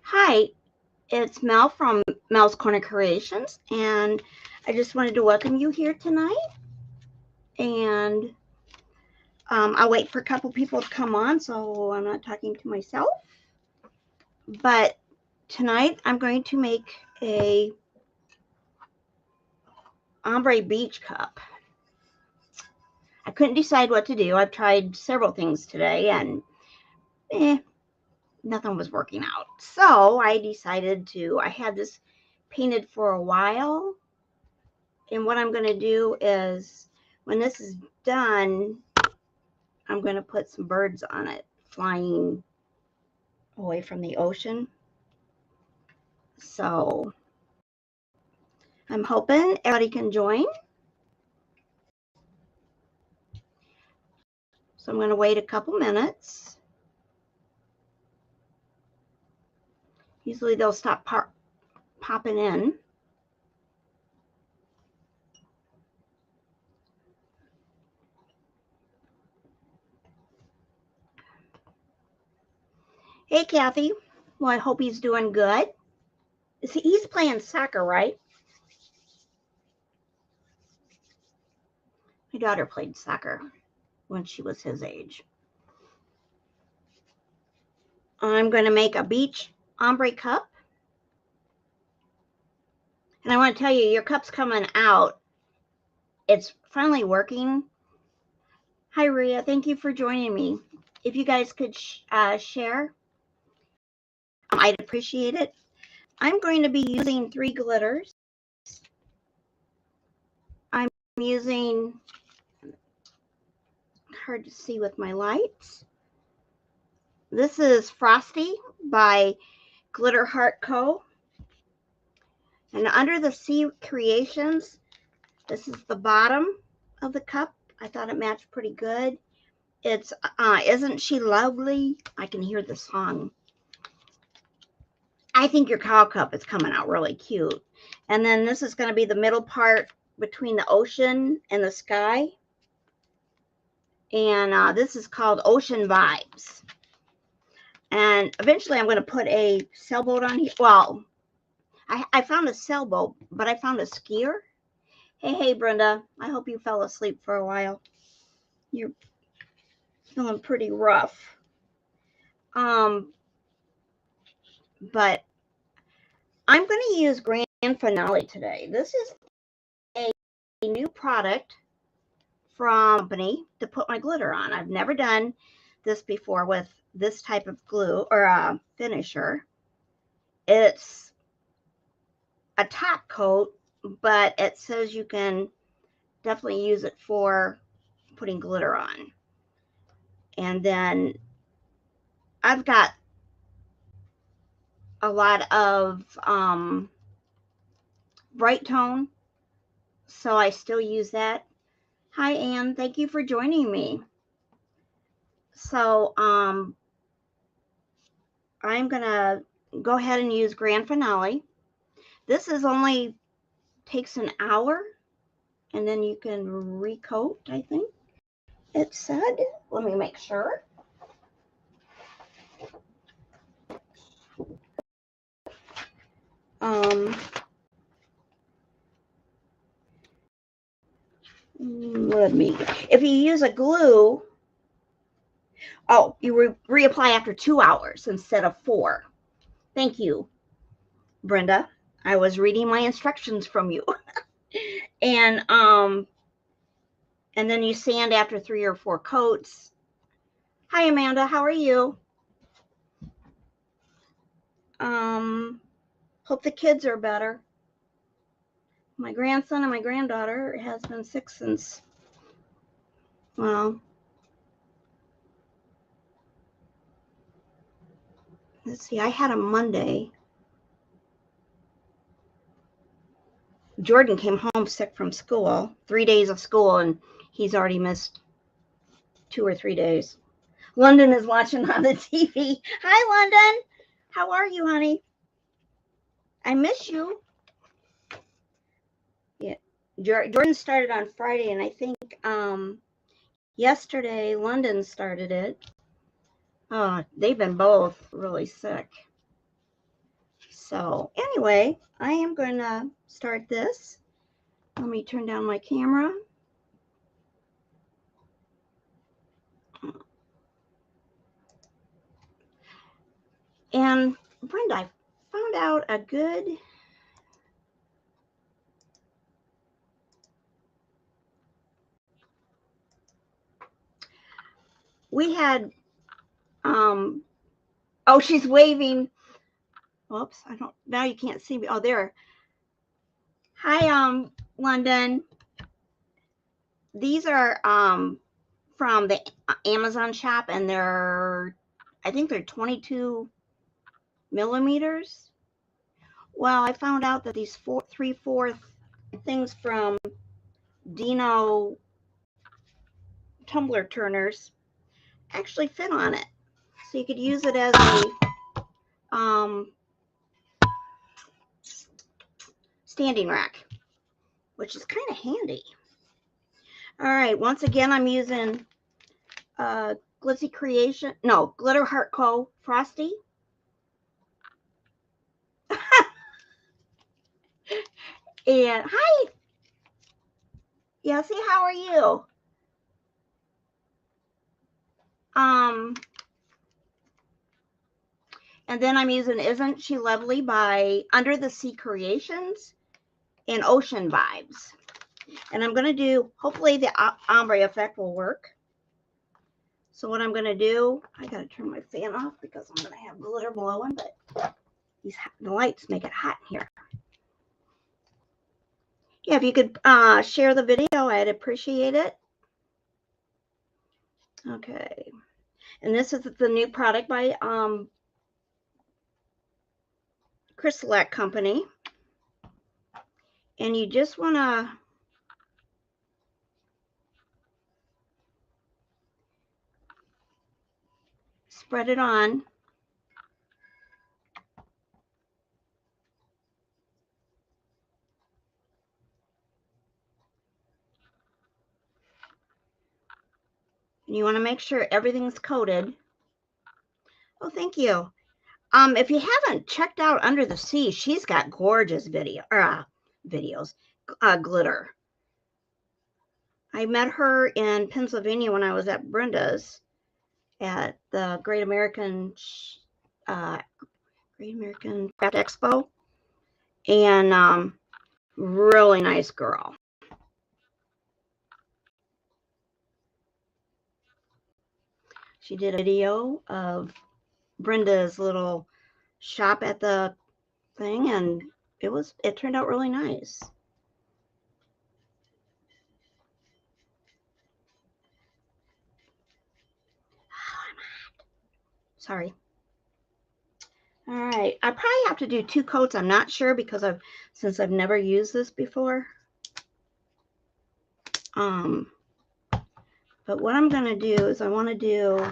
Hi, it's Mel from MelsCornerCreations, and I just wanted to welcome you here tonight. And I'll wait for a couple people to come on, so I'm not talking to myself. But tonight I'm going to make a ombre beach cup. I couldn't decide what to do. I've tried several things today, and nothing was working out. So I decided I had this painted for a while. And what I'm going to do is, when this is done, I'm going to put some birds on it, flying away from the ocean. So I'm hoping everybody can join. So I'm going to wait a couple minutes. Usually they'll stop popping in. Hey, Kathy. Well, I hope he's doing good. He's playing soccer, right? My daughter played soccer when she was his age. I'm going to make a beach ombre cup. And I want to tell you, your cup's coming out. It's finally working. Hi, Rhea. Thank you for joining me. If you guys could share, I'd appreciate it. I'm going to be using 3 glitters. I'm using, hard to see with my lights. This is Frosty by Glitter Heart Co. And under the Sea Creations, this is the bottom of the cup. I thought it matched pretty good. It's Isn't She Lovely? I can hear the song. I think your cow cup is coming out really cute. And then this is going to be the middle part between the ocean and the sky. And this is called Ocean Vibes. And eventually I'm going to put a sailboat on here. Well, I found a sailboat, but I found a skier. Hey, Brenda. I hope you fell asleep for a while. You're feeling pretty rough. But I'm going to use Grand Finale today. This is a new product from company to put my glitter on. I've never done this before with this type of glue or finisher. It's a top coat, but it says you can definitely use it for putting glitter on. And then I've got a lot of bright tone, so I still use that. Hi, Anne. Thank you for joining me. So I'm gonna go ahead and use Grand Finale. This is only takes an hour, and then you can recoat, I think it said. Let me make sure. If you use a glue, you reapply after 2 hours instead of 4. Thank you, Brenda. I was reading my instructions from you. And then you sand after 3 or 4 coats. Hi, Amanda. How are you? Hope the kids are better. My grandson and my granddaughter has been sick since, well, let's see, I had a Monday. Jordan came home sick from school, 3 days of school, and he's already missed 2 or 3 days. London is watching on the TV. Hi, London. How are you, honey? I miss you. Yeah, Jordan started on Friday, and I think yesterday London started it. Oh, they've been both really sick. So anyway, I am going to start this. Let me turn down my camera. And Brenda, I found out a good we had oh, she's waving. Oops, I don't, now you can't see me. Oh, there. Hi, London. These are from the Amazon shop, and I think they're 22 millimeters. Well, I found out that these 3/4 things from Dino tumbler turners actually fit on it. So you could use it as a standing rack, which is kind of handy. All right, once again, I'm using Glitter Heart Co. Frosty. And hi, Yossi, how are you? And then I'm using Isn't She Lovely by Under the Sea Creations and Ocean Vibes. And I'm going to do, hopefully the ombre effect will work. So what I'm going to do, I got to turn my fan off because I'm going to have glitter blowing, but the lights make it hot in here. Yeah, if you could share the video, I'd appreciate it. Okay. And this is the new product by Crystalette Company. And you just want to spread it on. And you want to make sure everything's coated. Oh, thank you. If you haven't checked out Under the Sea, she's got gorgeous videos, glitter. I met her in Pennsylvania when I was at Brenda's at the Great American Craft Expo, and really nice girl. She did a video of Brenda's little shop at the thing, and it turned out really nice. Sorry. All right, I probably have to do 2 coats. I'm not sure because since I've never used this before. But what I'm going to do is I'm going to do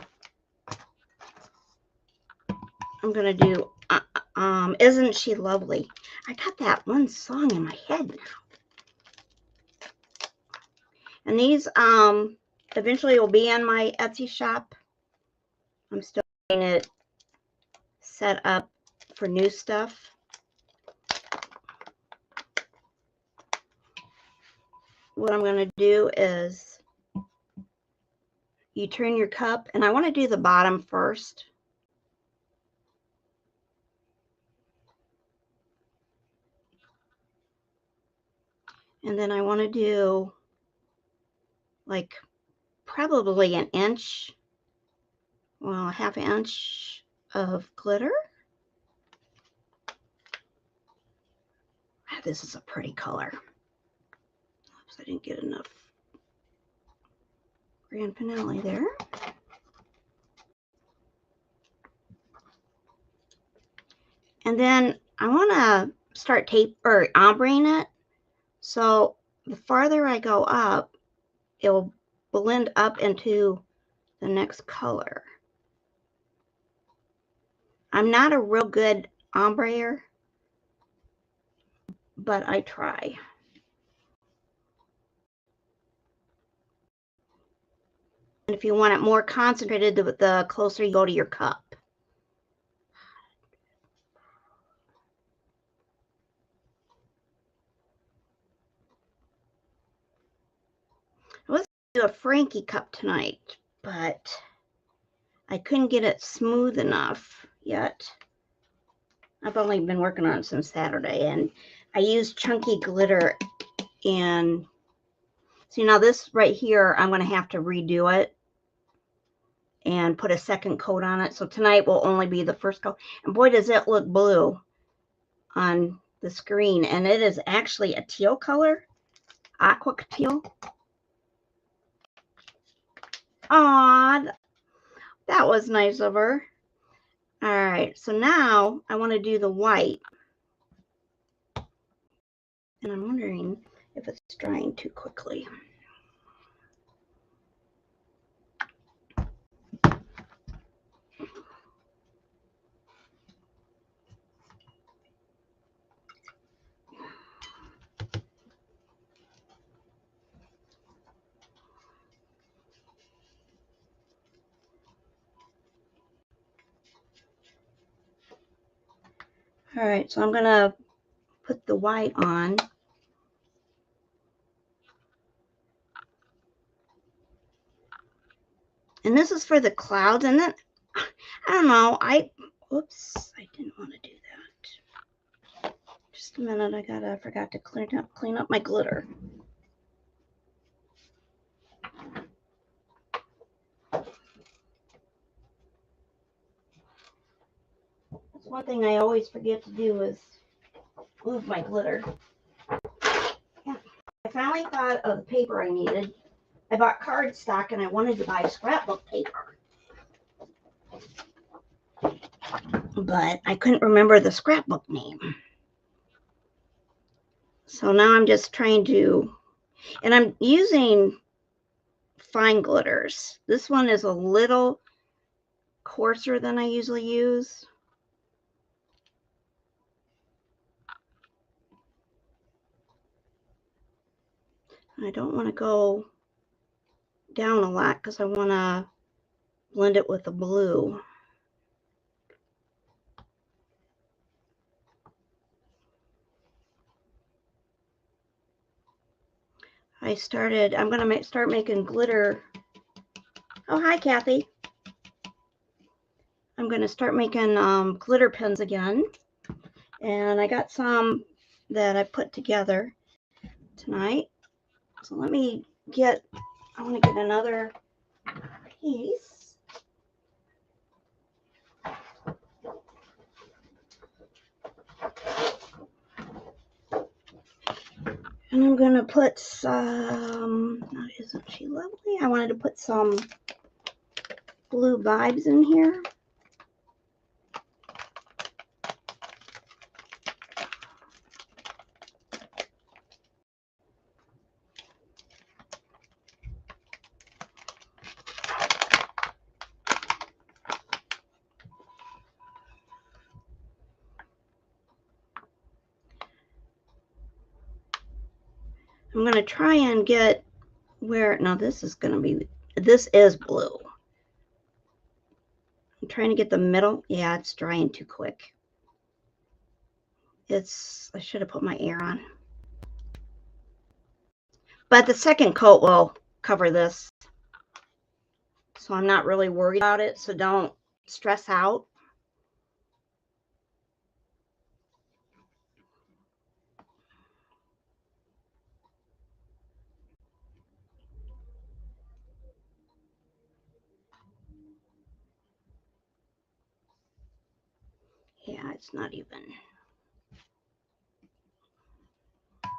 Isn't She Lovely? I got that one song in my head now. And these eventually will be in my Etsy shop. I'm still getting it set up for new stuff. What I'm going to do is you turn your cup, and I want to do the bottom first. And then I want to do like probably an inch, well, a ½ inch of glitter. This is a pretty color. Oops, I didn't get enough grand finale there. And then I want to start ombreing it. So the farther I go up, it will blend up into the next color. I'm not a real good ombreer, but I try. And if you want it more concentrated, the closer you go to your cup. a Frankie cup tonight, but I couldn't get it smooth enough yet. I've only been working on it since Saturday, and I used chunky glitter. And see, now this right here, I'm going to have to redo it and put a second coat on it. So tonight will only be the first coat. And boy, does it look blue on the screen. And it is actually a teal color, aqua teal. Aw, that was nice of her. All right, so now I want to do the white. And I'm wondering if it's drying too quickly. All right, so I'm going to put the white on. And this is for the clouds. And then, I don't know, whoops, I didn't want to do that. Just a minute, I forgot to clean up my glitter. That's one thing I always forget to do is move my glitter. Yeah. I finally thought of the paper I needed. I bought cardstock and I wanted to buy scrapbook paper. But I couldn't remember the scrapbook name. So now I'm just trying to, and I'm using fine glitters. This one is a little coarser than I usually use. I don't want to go down a lot because I want to blend it with the blue. I'm going to start making glitter. Oh, hi, Kathy. I'm going to start making glitter pens again. And I got some that I put together tonight. So let me I want to get another piece. And I'm going to put some, isn't she lovely? I wanted to put some blue vibes in here. I'm going to try and get now this is blue. I'm trying to get the middle. Yeah, it's drying too quick. I should have put my air on. But the second coat will cover this. So I'm not really worried about it. So don't stress out. Yeah, it's not even. Of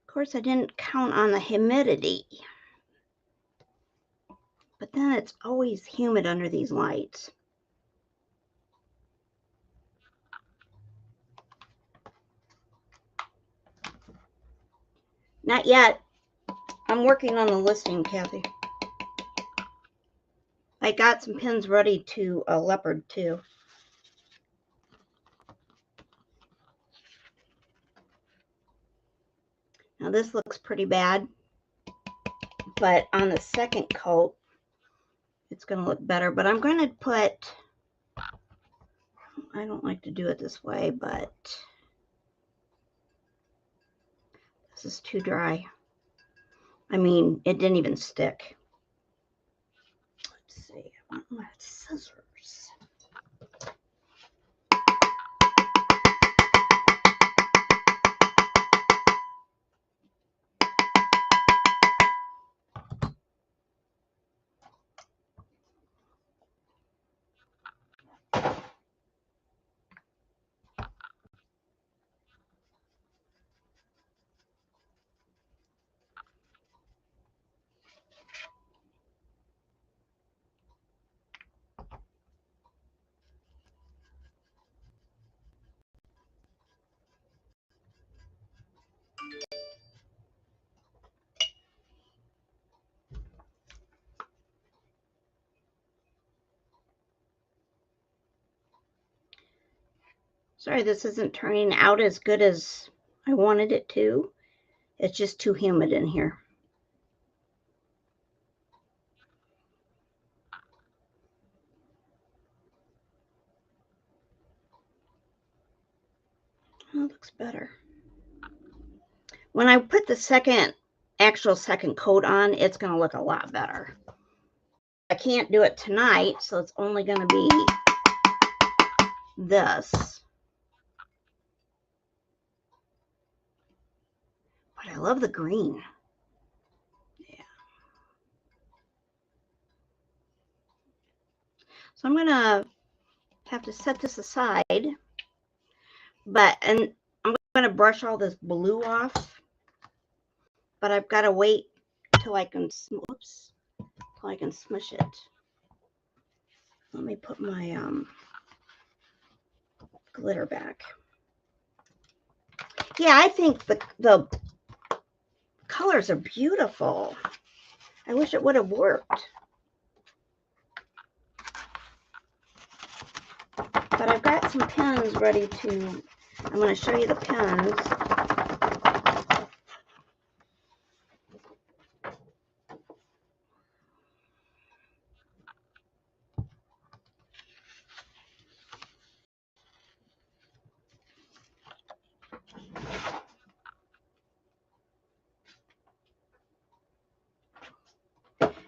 course, I didn't count on the humidity. But then it's always humid under these lights. Not yet. I'm working on the listing, Kathy. I got some pins ready to leopard too. Now this looks pretty bad, but on the second coat, it's going to look better. But I'm going to put, I don't like to do it this way, but This is too dry. I mean, it didn't even stick. Let's see. I want my scissors. Sorry, this isn't turning out as good as I wanted it to. It's just too humid in here. Oh, it looks better. When I put the actual second coat on, it's going to look a lot better. I can't do it tonight, so it's only going to be this. But I love the green. Yeah. So I'm going to have to set this aside. And I'm going to brush all this blue off. But I've got to wait till I can, oops, till I can smush it. Let me put my glitter back. Yeah, I think the colors are beautiful. I wish it would have worked. But I've got some pens ready to, I'm going to show you the pens.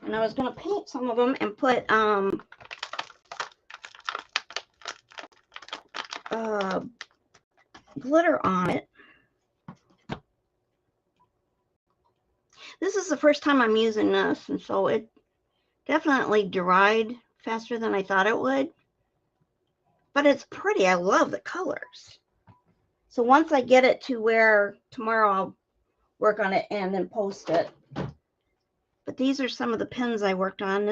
And I was going to paint some of them and put glitter on it. This is the first time I'm using this, and so it definitely dried faster than I thought it would. But it's pretty. I love the colors. So once I get it to where tomorrow I'll work on it and then post it. But these are some of the pens I worked on.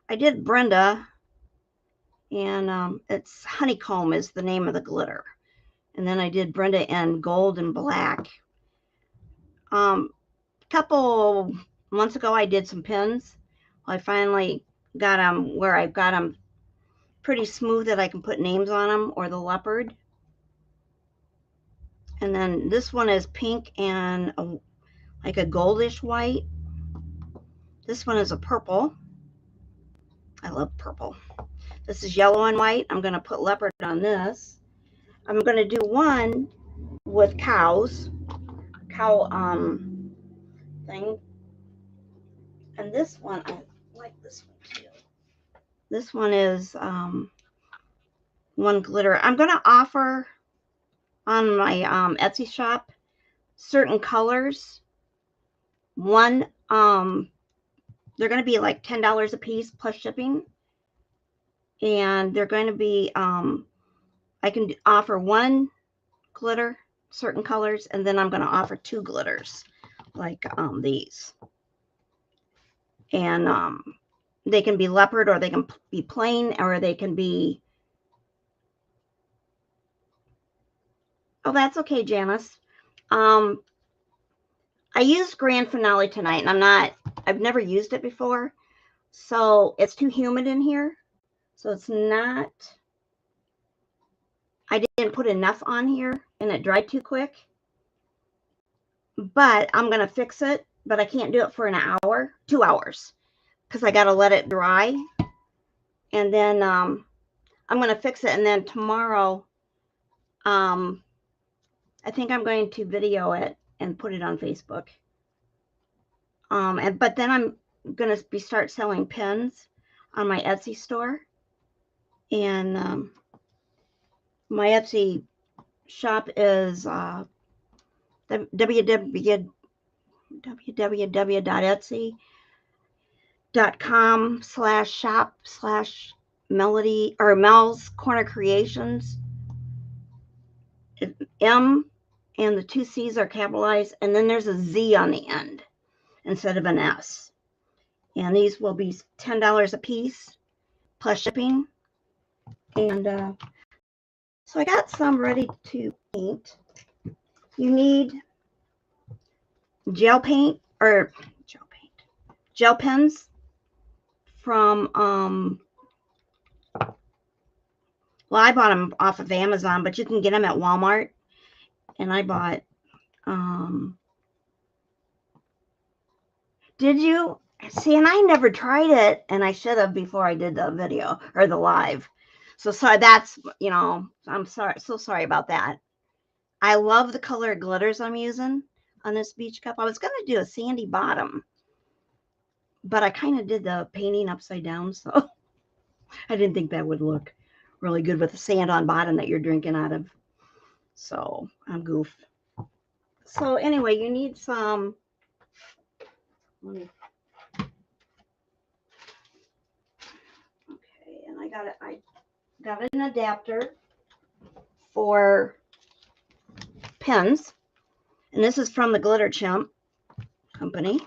I did Brenda, and it's Honeycomb is the name of the glitter. And then I did Brenda in gold and black. A couple months ago, I did some pins. I finally got them where I've got them pretty smooth that I can put names on them, or the leopard. And then this one is pink and like a goldish white. This one is a purple. I love purple. This is yellow and white. I'm going to put leopard on this. I'm going to do one with cow thing. And this one, I like this one too. This one is one glitter. I'm going to offer on my Etsy shop certain colors. One, they're going to be like $10 a piece plus shipping. And they're going to be, I can offer one glitter, certain colors, and then I'm going to offer two glitters like these. And they can be leopard, or they can be plain, or they can be, oh, that's okay, Janice. I used Grand Finale tonight, and I've never used it before, so it's too humid in here. So it's not, I didn't put enough on here, and it dried too quick. But I'm going to fix it, but I can't do it for an hour, 2 hours, because I got to let it dry. And then I'm going to fix it, and then tomorrow, I think I'm going to video it and put it on Facebook. But then I'm going to start selling pins on my Etsy store. And my Etsy shop is www.etsy.com/shop/Melody or Mel's Corner Creations. M and the 2 C's are capitalized, and then there's a Z on the end instead of an S. And these will be $10 a piece plus shipping. And so I got some ready to paint. You need gel pens from well, I bought them off of Amazon, but you can get them at Walmart. And I bought did you see? And I never tried it, and I should have before I did the video or the live. So sorry, that's, you know, I'm sorry, so sorry about that. I love the color glitters I'm using on this beach cup. I was going to do a sandy bottom, but I kind of did the painting upside down, so I didn't think that would look really good with the sand on bottom that you're drinking out of. So I'm goof. So anyway, you need some. Okay, and I got an adapter for pens, and this is from the Glitter Chimp company,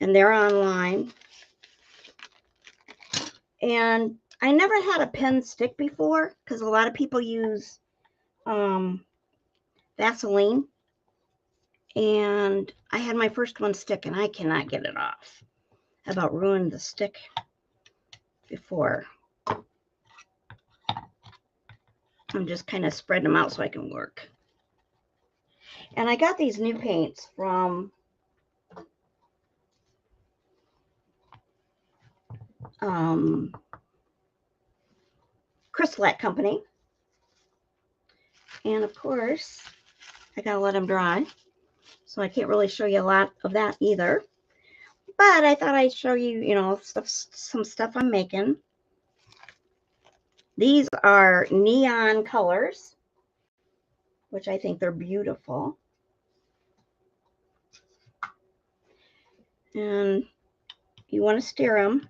and they're online. And I never had a pen stick before because a lot of people use Vaseline, and I had my first one stick and I cannot get it off. I about ruined the stick before. I'm just kind of spreading them out so I can work. And I got these new paints from Crystal Company. And of course, I gotta let them dry. So I can't really show you a lot of that either. But I thought I'd show you, you know, some stuff I'm making. These are neon colors, which I think they're beautiful. And you want to stir them.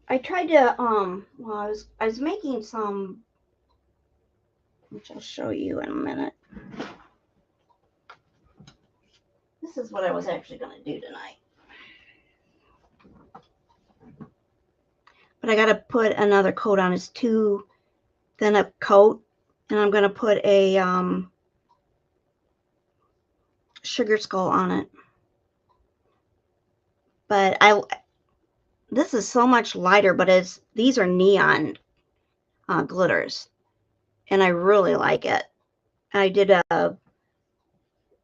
I tried to well, I was making some, which I'll show you in a minute. This is what I was actually going to do tonight. But I got to put another coat on. It's too thin a coat, and I'm going to put a sugar skull on it. But this is so much lighter, but these are neon glitters, and I really like it. I did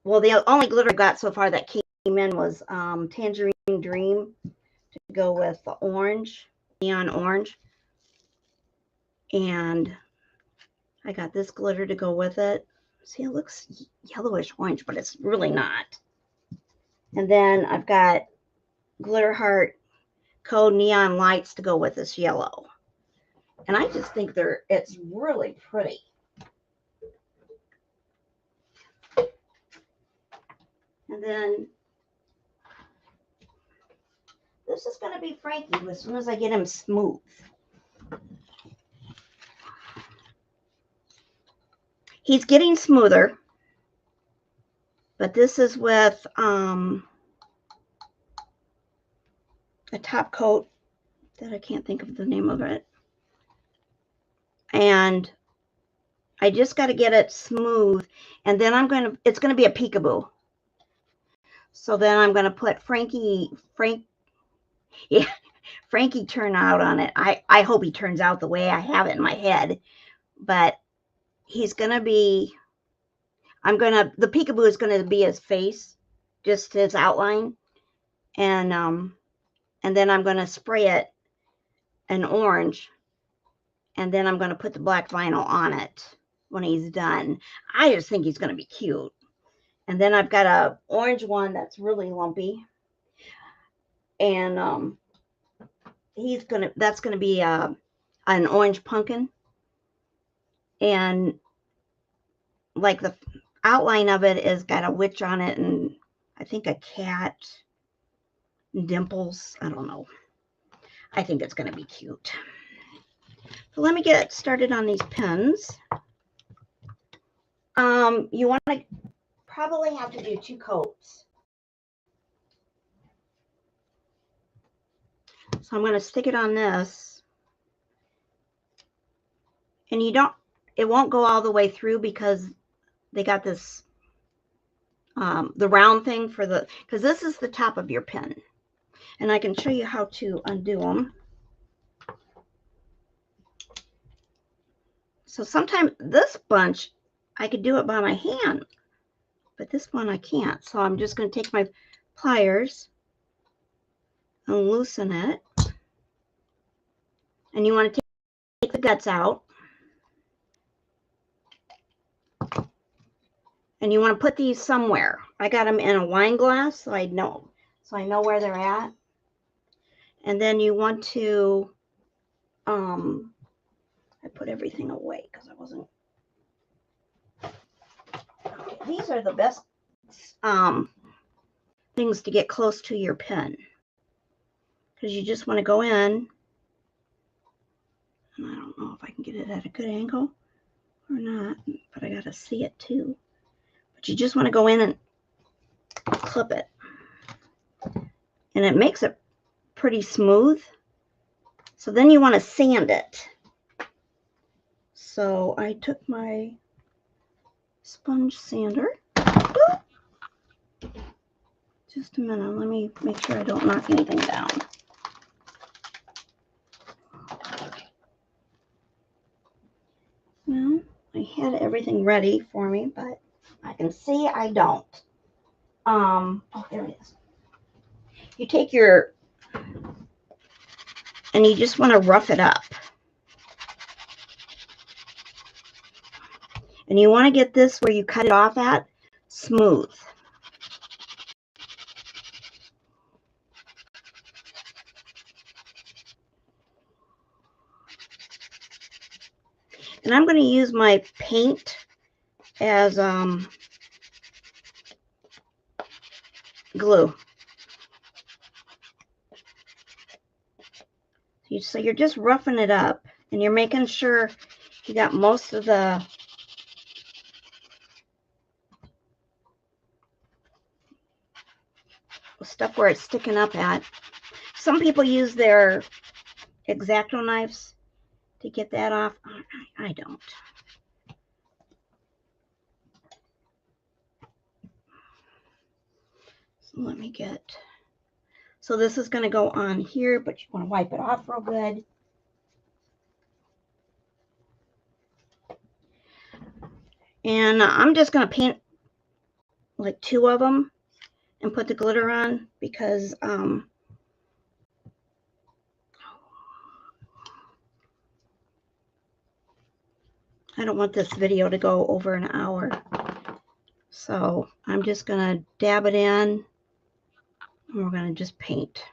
well, the only glitter I got so far that came in was Tangerine Dream to go with the orange, neon orange. And I got this glitter to go with it. See, it looks yellowish orange, but it's really not. And then I've got Glitter Heart Code Neon Lights to go with this yellow. And I just think it's really pretty. And then this is going to be Frankie as soon as I get him smooth. He's getting smoother, but this is with a top coat that I can't think of the name of it. And I just got to get it smooth, and then it's going to be a peekaboo. So then I'm going to put Frankie turnout on it. I hope he turns out the way I have it in my head, but he's going to be, the peekaboo is going to be his face, just his outline. and then I'm going to spray it an orange, and then I'm going to put the black vinyl on it when he's done. I just think he's going to be cute. And then I've got a orange one that's really lumpy, and that's gonna be an orange pumpkin, and like the outline of it is got a witch on it, and I think a cat, dimples. I don't know. I think it's gonna be cute. So let me get started on these pins. You want to probably have to do 2 coats. So I'm going to stick it on this, and it won't go all the way through because they got this, the round thing because this is the top of your pin, and I can show you how to undo them. So sometimes this bunch, I could do it by my hand, but this one I can't. So I'm just going to take my pliers and loosen it. And you want to take the guts out. And you want to put these somewhere. I got them in a wine glass, so I know where they're at. And then you want to, I put everything away because I wasn't. Okay, these are the best things to get close to your pin, because you just want to go in. And I don't know if I can get it at a good angle or not, but I got to see it too. But you just want to go in and clip it. And it makes it pretty smooth. So then you want to sand it. So I took my sponge sander. Just a minute, let me make sure I don't knock anything down. Well, I had everything ready for me, but I can see I don't. Oh, there it is. You take and you just want to rough it up. And you want to get this where you cut it off at smooth. And I'm going to use my paint as glue. So you're just roughing it up, and you're making sure you got most of the stuff where it's sticking up at. Some people use their X-Acto knives to get that off. I don't. So let me get, so this is going to go on here, but you want to wipe it off real good. And I'm just going to paint like 2 of them and put the glitter on, because I don't want this video to go over an hour. So I'm just going to dab it in, and we're going to just paint.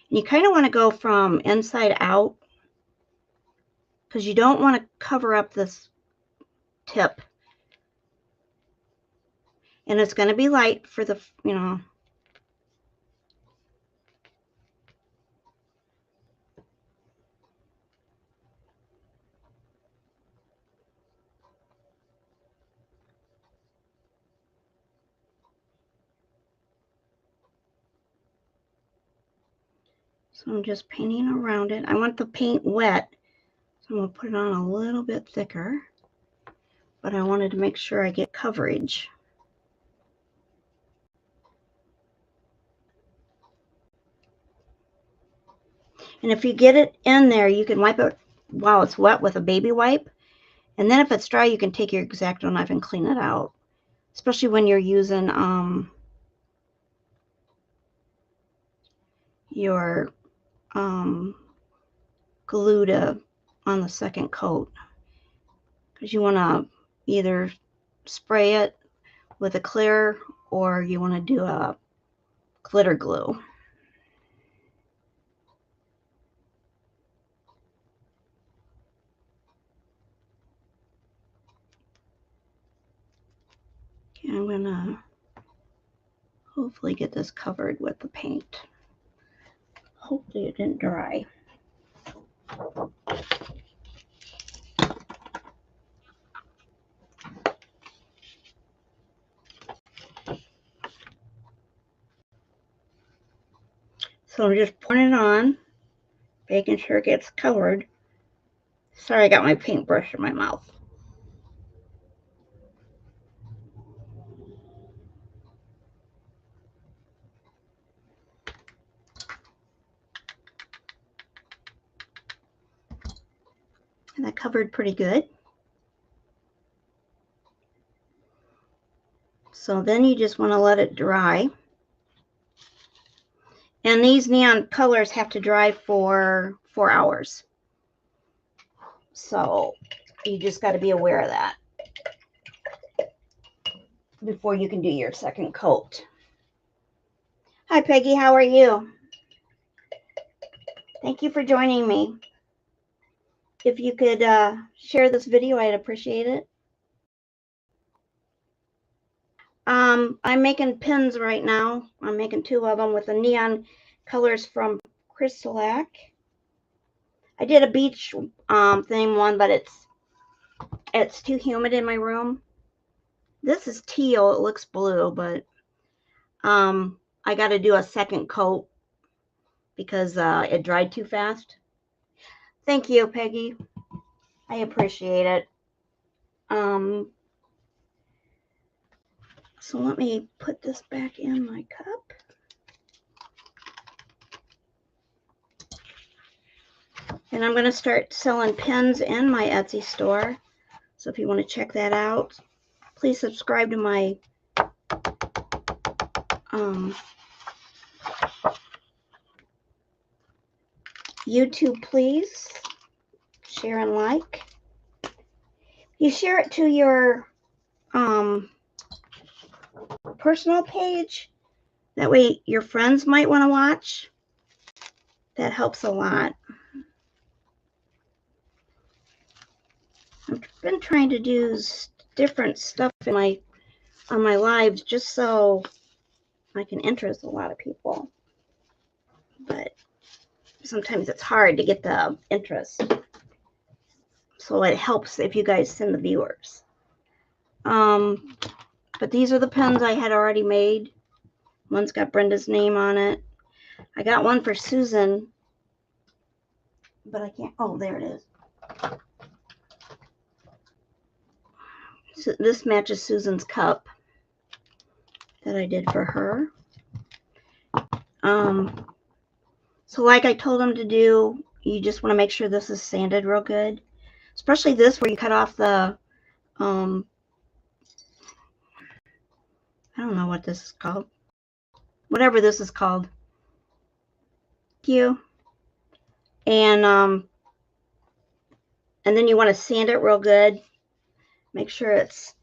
And you kind of want to go from inside out, because you don't want to cover up this tip. And it's going to be light for the, you know. So I'm just painting around it. I want the paint wet, so I'm going to put it on a little bit thicker. But I wanted to make sure I get coverage. And if you get it in there, you can wipe it while it's wet with a baby wipe. And then if it's dry, you can take your X-Acto knife and clean it out. Especially when you're using your glue to on the second coat, because you want to either spray it with a clear or you want to do a glitter glue. Okay, I'm gonna hopefully get this covered with the paint. Hopefully it didn't dry. So I'm just pouring it on, making sure it gets covered. Sorry, I got my paintbrush in my mouth. And that covered pretty good. So then you just want to let it dry. And these neon colors have to dry for 4 hours. So you just got to be aware of that before you can do your second coat. Hi, Peggy. How are you? Thank you for joining me. If you could share this video, I'd appreciate it. I'm making pins right now. I'm making 2 of them with the neon colors from Crystalac. I did a beach theme one, but it's too humid in my room. This is teal. It looks blue, but I got to do a second coat because it dried too fast. Thank you, Peggy. I appreciate it. So let me put this back in my cup. And I'm going to start selling pins in my Etsy store. So if you want to check that out, please subscribe to my YouTube, please. Share and like. You share it to your personal page. That way your friends might want to watch. That helps a lot. I've been trying to do different stuff in on my lives just so I can interest a lot of people. But sometimes it's hard to get the interest. So it helps if you guys send the viewers. But these are the pens I had already made. One's got Brenda's name on it. I got one for Susan, but I can't. Oh, there it is. So this matches Susan's cup that I did for her. So like I told them to do, you just want to make sure this is sanded real good. Especially this where you cut off the, I don't know what this is called. Whatever this is called. Thank you. And then you want to sand it real good. Make sure it's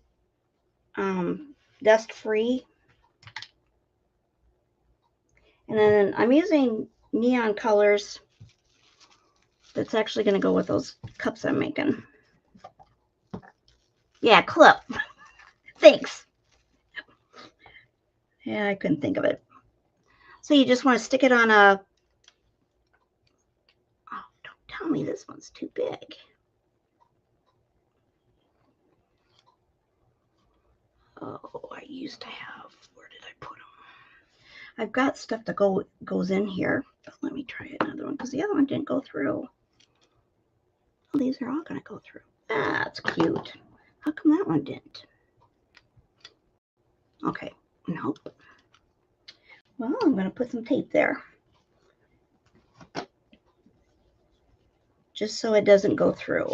dust free. And then I'm using neon colors. That's actually going to go with those cups I'm making. Yeah, clip. Thanks. Yeah, I couldn't think of it. So you just want to stick it on a... Oh, don't tell me this one's too big. Oh, I used to have... Where did I put them? I've got stuff that goes in here. But let me try another one because the other one didn't go through. Oh, these are all going to go through. That's cute. How come that one didn't? Okay, nope. Well, I'm going to put some tape there. Just so it doesn't go through.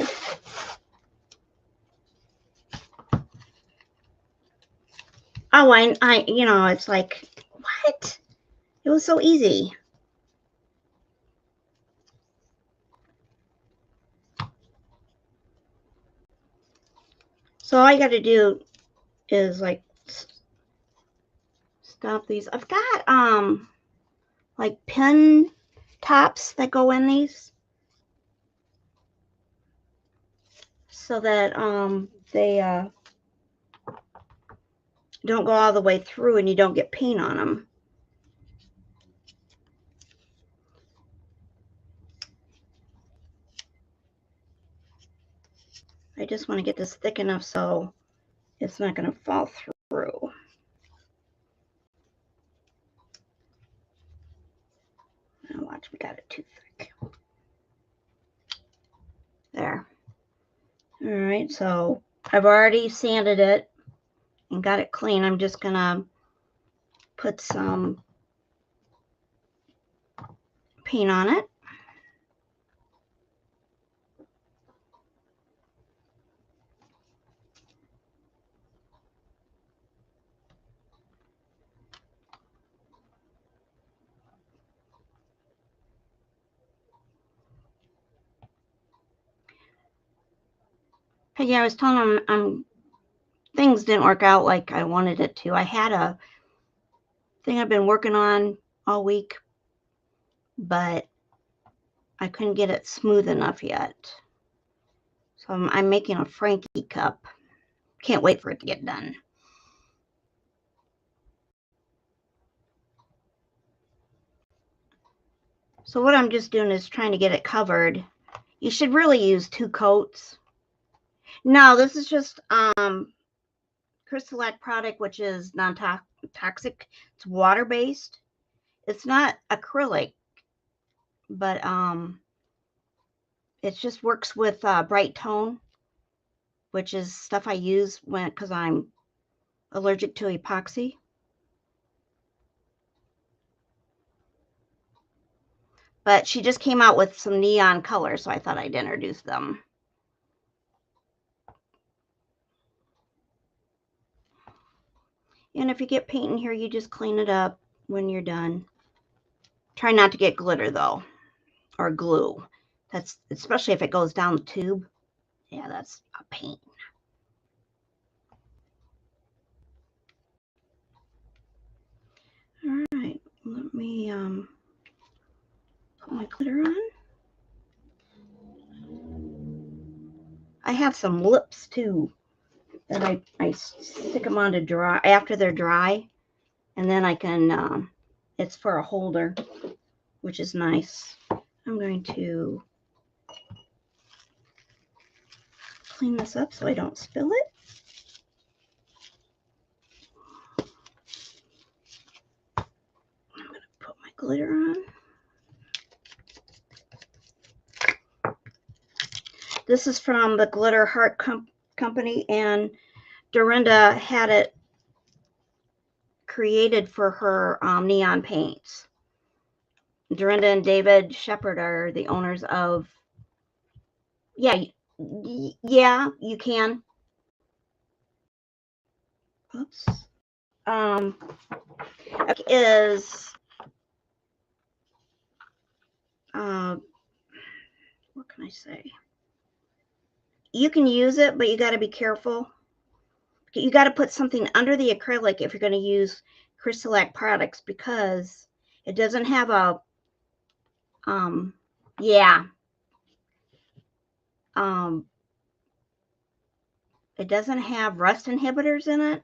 Oh, I you know, it's like, what? It was so easy. So all I got to do is like stop these. I've got like pin tops that go in these so that they don't go all the way through and you don't get paint on them. I just want to get this thick enough so it's not going to fall through. Now watch, we got it too thick. There. All right, so I've already sanded it and got it clean. I'm just going to put some paint on it. But yeah, I was telling them things didn't work out like I wanted it to. I had a thing I've been working on all week, but I couldn't get it smooth enough yet. So I'm making a Frankie cup. Can't wait for it to get done. So what I'm just doing is trying to get it covered. You should really use 2 coats. No, this is just Crystalac product, which is non-toxic. It's water-based. It's not acrylic, but it just works with bright tone, which is stuff I use because I'm allergic to epoxy. But she just came out with some neon colors, so I thought I'd introduce them. And if you get paint in here, you just clean it up when you're done. Try not to get glitter though, or glue. That's especially if it goes down the tube. Yeah, that's a pain. All right, let me put my glitter on. I have some lips too that I stick them on to dry after they're dry, and then I can it's for a holder, which is nice. I'm going to clean this up so I don't spill it. I'm going to put my glitter on. This is from the Glitter Heart Company, and Dorinda had it created for her neon paints. Dorinda and David Shepard are the owners of, yeah, you can. Oops. Is what can I say? You can use it, but you got to be careful. You got to put something under the acrylic if you're going to use Crystalac products, because it doesn't have a it doesn't have rust inhibitors in it.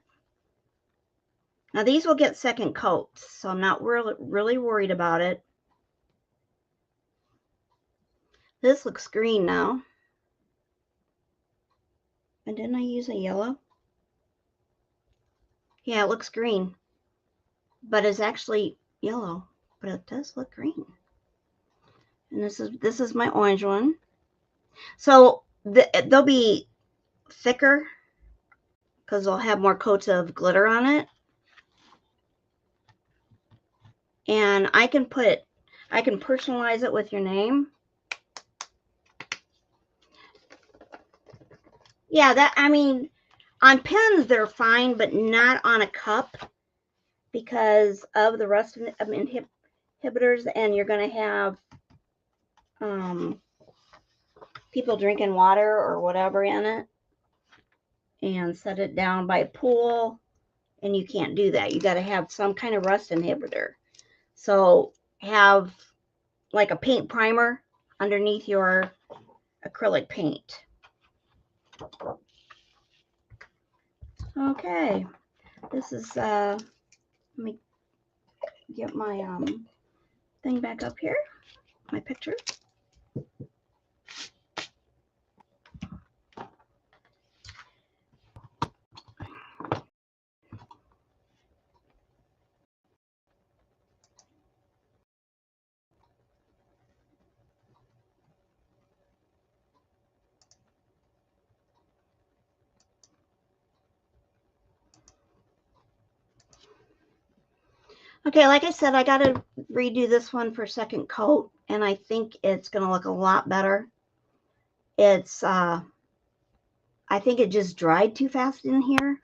Now these will get second coats, so I'm not really worried about it. This looks green now. And didn't I use a yellow? Yeah, it looks green, but it's actually yellow, but it does look green. And this is my orange one. So they'll be thicker because they'll have more coats of glitter on it. And I can personalize it with your name. Yeah, I mean, on pens they're fine, but not on a cup because of the rust inhibitors, and you're going to have people drinking water or whatever in it. and set it down by a pool, and you can't do that. You got to have some kind of rust inhibitor. So have like a paint primer underneath your acrylic paint. Okay, this is let me get my thing back up here, my picture. Okay, like I said, I got to redo this one for second coat, and I think it's going to look a lot better. It's, I think it just dried too fast in here,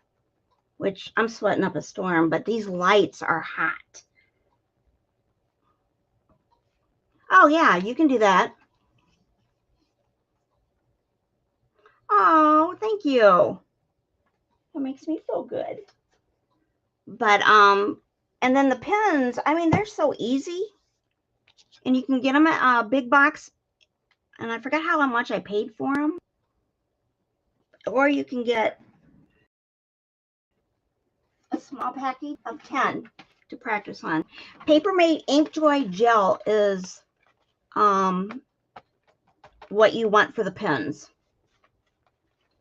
which I'm sweating up a storm, but these lights are hot. Oh, yeah, you can do that. Oh, thank you. That makes me feel good. But, and then the pens, I mean, they're so easy. And you can get them at a big box. And I forgot how much I paid for them. Or you can get a small package of 10 to practice on. Papermate Ink Joy Gel is what you want for the pens.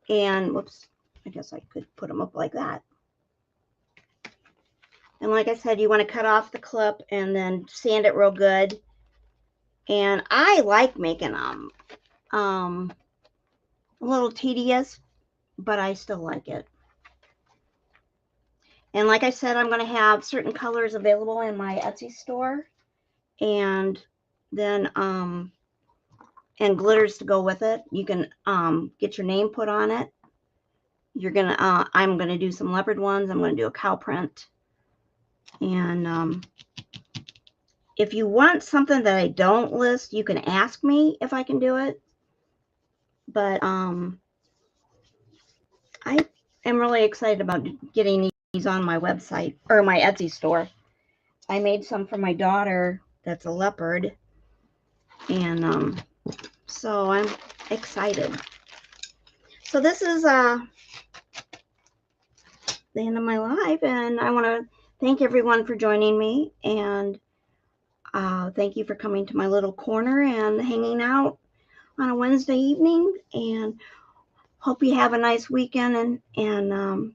And, whoops, I guess I could put them up like that. And like I said, you want to cut off the clip and then sand it real good. And I like making them. A little tedious, but I still like it. And like I said, I'm going to have certain colors available in my Etsy store. And then, and glitters to go with it. You can get your name put on it. You're going to, I'm going to do some leopard ones. I'm going to do a cow print. And if you want something that I don't list, you can ask me if I can do it. But I am really excited about getting these on my website or my Etsy store. I made some for my daughter that's a leopard. And so I'm excited. So this is the end of my live, and I want to thank everyone for joining me, and thank you for coming to my little corner and hanging out on a Wednesday evening, and hope you have a nice weekend and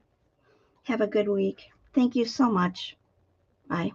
have a good week. Thank you so much. Bye.